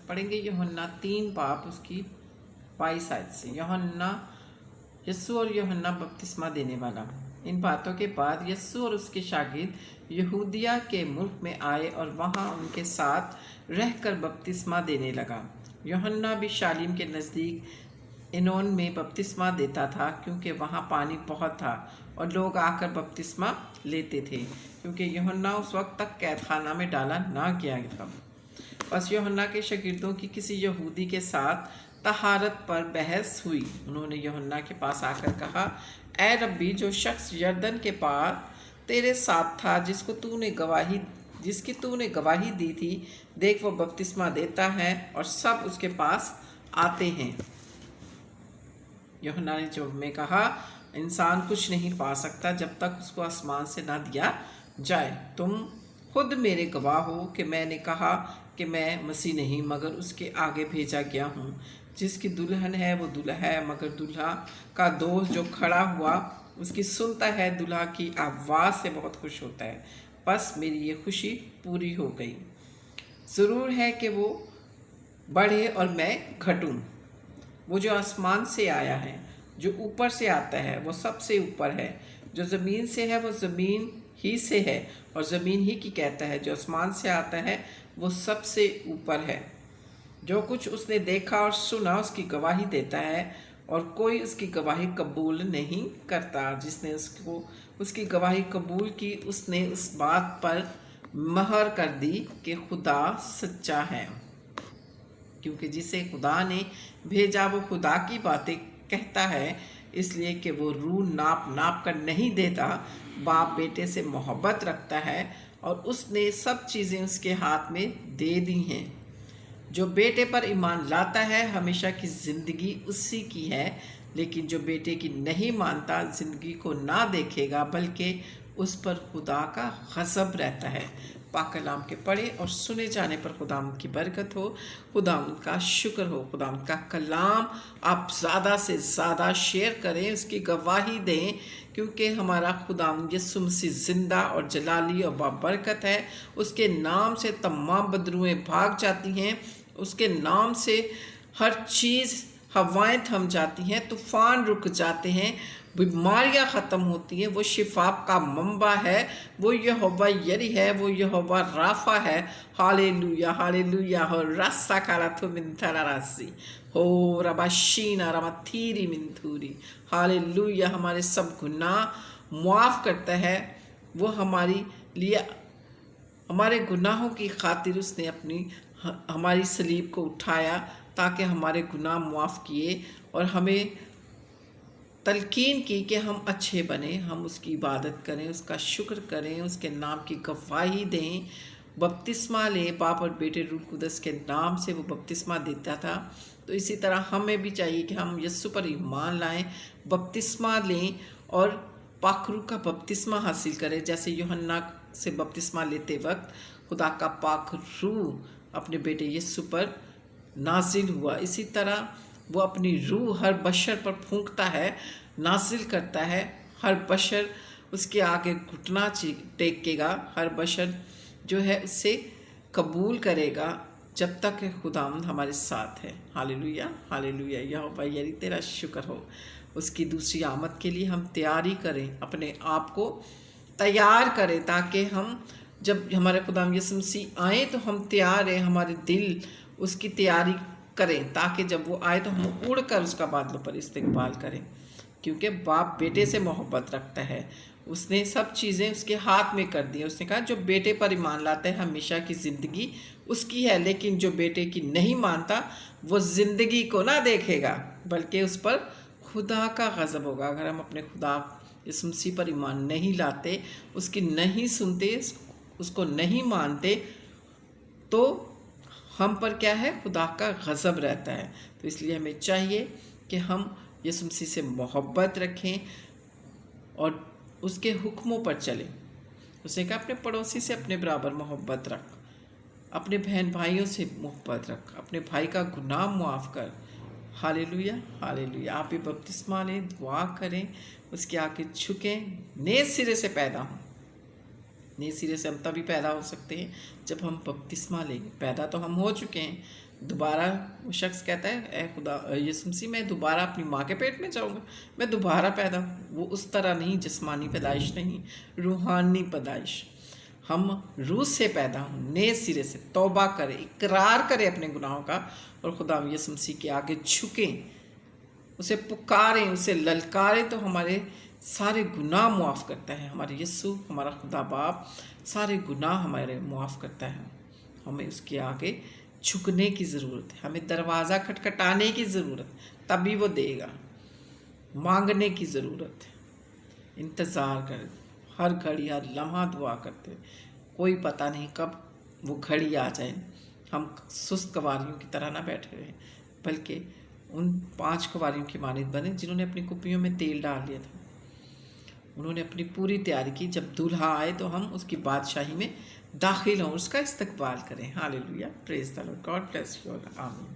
पढ़ेंगे यूहन्ना 3 बाब उसकी 22 आयत से। यूहन्ना, यस्सु और यूहन्ना बपतिस्मा देने वाला। इन बातों के बाद यस्सु और उसके शागिर्द यहूदिया के मुल्क में आए और वहाँ उनके साथ रहकर बपतिस्मा देने लगा। यूहन्ना भी शालीम के नज़दीक एनोन में बपतिस्मा देता था, क्योंकि वहाँ पानी बहुत था और लोग आकर बपतिस्मा लेते थे, क्योंकि यूहन्ना उस वक्त तक कैदखाना में डाला ना गया था। बस यूहन्ना के शागिर्दों की किसी यहूदी के साथ तहारत पर बहस हुई। उन्होंने यूहन्ना के पास आकर कहा, ऐ रब्बी, जो शख्स यरदन के पार तेरे साथ था, जिसकी तूने गवाही दी थी, देख वो बपतिस्मा देता है और सब उसके पास आते हैं। यूहन्ना ने जवाब में कहा, इंसान कुछ नहीं पा सकता जब तक उसको आसमान से ना दिया जाए। तुम खुद मेरे गवाह हो कि मैंने कहा कि मैं मसीह नहीं मगर उसके आगे भेजा गया हूँ। जिसकी दुल्हन है वो दुल्हा है, मगर दुल्हा का दोस्त जो खड़ा हुआ उसकी सुनता है, दुल्हा की आवाज़ से बहुत खुश होता है। बस मेरी ये खुशी पूरी हो गई। ज़रूर है कि वो बढ़े और मैं घटूं। वो जो आसमान से आया है, जो ऊपर से आता है, वो सबसे ऊपर है। जो ज़मीन से है वो ज़मीन ही से है और ज़मीन ही की कहता है। जो आसमान से आता है वो सबसे ऊपर है। जो कुछ उसने देखा और सुना उसकी गवाही देता है, और कोई उसकी गवाही कबूल नहीं करता। जिसने उसकी गवाही कबूल की, उसने उस बात पर महर कर दी कि खुदा सच्चा है, क्योंकि जिसे खुदा ने भेजा वो खुदा की बातें कहता है, इसलिए कि वो रूह नाप नाप कर नहीं देता। बाप बेटे से मोहब्बत रखता है और उसने सब चीज़ें उसके हाथ में दे दी हैं। जो बेटे पर ईमान लाता है हमेशा की ज़िंदगी उसी की है, लेकिन जो बेटे की नहीं मानता ज़िंदगी को ना देखेगा, बल्कि उस पर खुदा का गज़ब रहता है। पाक कलाम के पढ़े और सुने जाने पर खुदा की बरकत हो, खुदा का शुक्र हो। खुदा का कलाम आप ज़्यादा से ज़्यादा शेयर करें, उसकी गवाही दें, क्योंकि हमारा खुदा यीशु मसीह ज़िंदा और जलाली और बाबरकत है। उसके नाम से तमाम बदरुएँ भाग जाती हैं, उसके नाम से हर चीज़, हवाएं थम जाती हैं, तूफ़ान रुक जाते हैं, बीमारियां ख़त्म होती हैं। वो शिफा का मंबा है, वो यहोवा यरी है, वो यहोवा राफा है। Hallelujah hallelujah. हो रस्सा काला तो मिंथरा रासी हो रबाशीना रमथीरी मिंथूरी। हालेलुया। हमारे सब गुनाह मुआफ़ करता है। वो हमारी लिए हमारे गुनाहों की खातिर उसने हमारी सलीब को उठाया, ताकि हमारे गुनाह मुआफ़ किए और हमें तलकीन की कि हम अच्छे बने, हम उसकी इबादत करें, उसका शुक्र करें, उसके नाम की गवाही दें, बपतिस्मा लें। बाप और बेटे रूह कुदस के नाम से वो बपतिस्मा देता था। तो इसी तरह हमें भी चाहिए कि हम यस्सु पर ईमान लाएं, बपतिस्मा लें और पाक रूह का बपतिस्मा हासिल करें। जैसे यूहन्ना से बपतिस्मा लेते वक्त खुदा का पाक रूह अपने बेटे यस्सु पर नाजिल हुआ, इसी तरह वो अपनी रूह हर बशर पर फूंकता है, नाजिल करता है। हर बशर उसके आगे घुटना टेकेगा, हर बशर जो है उससे कबूल करेगा, जब तक कि खुदावंद हमारे साथ है। Hallelujah hallelujah. यहोवा यरी तेरा शुक्र हो। उसकी दूसरी आमद के लिए हम तैयारी करें, अपने आप को तैयार करें, ताकि हम जब हमारे खुदावंद यीशु मसीह आए तो हम तैयार रहें, हमारे दिल उसकी तैयारी करें, ताकि जब वो आए तो हम उड़कर उसका बादलों पर इस्तकबाल करें। क्योंकि बाप बेटे से मोहब्बत रखता है, उसने सब चीज़ें उसके हाथ में कर दी। उसने कहा जो बेटे पर ईमान लाता है हमेशा की ज़िंदगी उसकी है, लेकिन जो बेटे की नहीं मानता वो ज़िंदगी को ना देखेगा, बल्कि उस पर खुदा का गज़ब होगा। अगर हम अपने खुदा यीशु मसीह पर ईमान नहीं लाते, उसकी नहीं सुनते, उसको नहीं मानते, तो हम पर क्या है, खुदा का गज़ब रहता है। तो इसलिए हमें चाहिए कि हम यीशु मसीह से मोहब्बत रखें और उसके हुक्मों पर चलें। उसने कहा अपने पड़ोसी से अपने बराबर मोहब्बत रख, अपने बहन भाइयों से मोहब्बत रख, अपने भाई का गुनाह मुआफ़ कर। Hallelujah hallelujah. आप भी बपतिस्मा लें, दुआ करें, उसके आगे झुकें, नए सिरे से पैदा हों। नए सिरे से हम तभी पैदा हो सकते हैं जब हम बपतिस्मा लेंगे। पैदा तो हम हो चुके हैं, دوبارہ وہ شخص کہتا ہے اے خدا یسوع مسیح میں دوبارہ اپنی ماں کے پیٹ میں جاؤں گا، میں دوبارہ پیدا ہوں۔ وہ اس طرح نہیں، جسمانی پیدائش نہیں، روحانی پیدائش۔ ہم روح سے پیدا ہوں، نئے سرے سے توبہ کریں، اقرار کریں اپنے گناہوں کا، اور خدا یسوع مسیح کے آگے جھکیں، اسے پکاریں، اسے للکاریں، تو ہمارے سارے گناہ معاف کرتا ہے۔ ہمارے یسوع، ہمارا خدا باپ سارے گناہ ہمارے معاف کرتا ہے۔ ہمیں اس کے آگے جھکنے کی ضرورت ہے، ہمیں دروازہ کھٹکھٹانے کی ضرورت، تبھی وہ دے گا۔ مانگنے کی ضرورت ہے، انتظار کر، ہر گھڑی ہر لمحہ دعا کرتے ہوئے، کوئی پتہ نہیں کب وہ گھڑی آ جائے۔ ہم سست کواریوں کی طرح نہ بیٹھے رہیں، بلکہ ان 5 کواریوں کی مانند بنے جنہوں نے اپنی کپیوں میں تیل ڈال لیا تھا۔ انہوں نے اپنی پوری تیاری کی، جب دولہا آئے تو ہم اس کی بادشاہی میں داخل ہوں، اس کا استقبال کریں۔ Hallelujah, praise the Lord, God bless you all, آمین۔